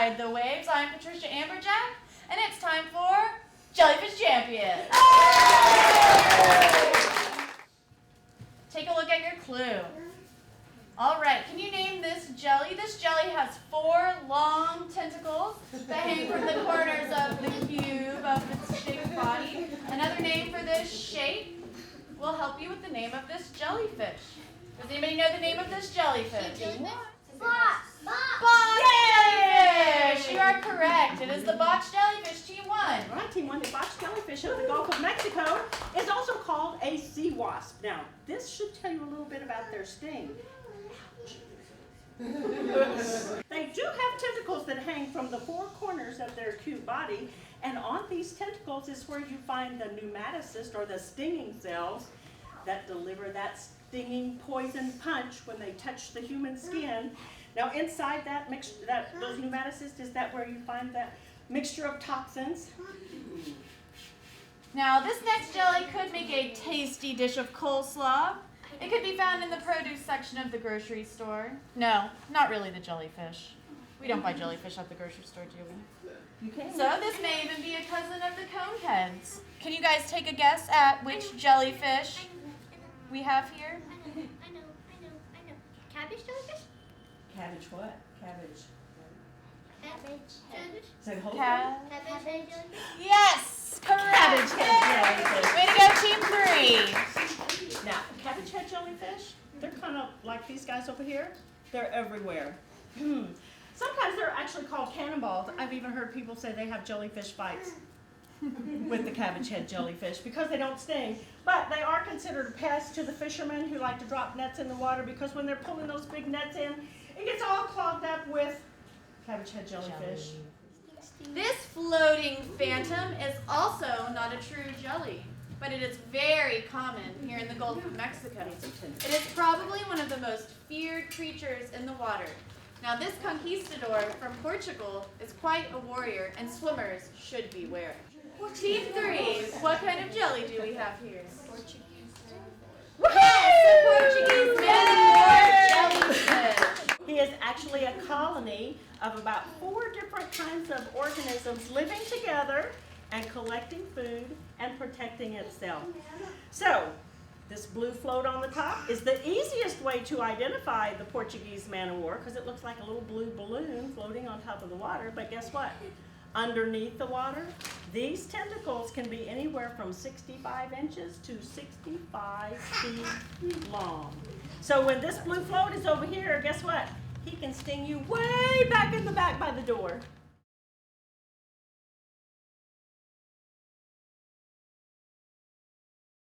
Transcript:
Ride the Waves. I'm Patricia Amberjack, and it's time for Jellyfish Champion. Take a look at your clue. All right, can you name this jelly? This jelly has 4 long tentacles that hang from the corners of the cube of its shaped body. Another name for this shape will help you with the name of this jellyfish. Does anybody know the name of this jellyfish? Botch jellyfish! You are correct. It is the botch jellyfish. Team 1. Right, Team 1, the botch jellyfish of the Gulf of Mexico is also called a sea wasp. Now, this should tell you a little bit about their sting. They do have tentacles that hang from the 4 corners of their cube body, and on these tentacles is where you find the pneumaticist, or the stinging cells, that deliver that stinging poison punch when they touch the human skin. Now inside that those pneumaticysts, is that where you find that mixture of toxins? Now this next jelly could make a tasty dish of coleslaw. It could be found in the produce section of the grocery store. No, not really the jellyfish. We don't buy jellyfish at the grocery store, do we? You can. So this may even be a cousin of the coneheads. Can you guys take a guess at which jellyfish we have here? I know. Cabbage jellyfish? Cabbage what? Cabbage. Cabbage jellyfish? Is that whole Cabbage jellyfish? Yes, correct. Cabbage head jellyfish. Way to go, Team 3. Now, cabbage head jellyfish, they're kind of like these guys over here. They're everywhere. Sometimes they're actually called cannonballs. I've even heard people say they have jellyfish fights with the cabbage head jellyfish because they don't sting. But they are considered a pest to the fishermen who like to drop nets in the water, because when they're pulling those big nets in, it gets all clogged up with cabbage head jellyfish. This floating phantom is also not a true jelly, but it is very common here in the Gulf of Mexico. It is probably one of the most feared creatures in the water. Now this conquistador from Portugal is quite a warrior, and swimmers should beware. Team 3, what kind of jelly do we have here? Yes, the Portuguese jellyfish. He is actually a colony of about 4 different kinds of organisms living together and collecting food and protecting itself. So, this blue float on the top is the easiest way to identify the Portuguese man-o-war, because it looks like a little blue balloon floating on top of the water. But guess what? Underneath the water, these tentacles can be anywhere from 65 inches to 65 feet long. So when this blue float is over here, guess what? He can sting you way back in the back by the door.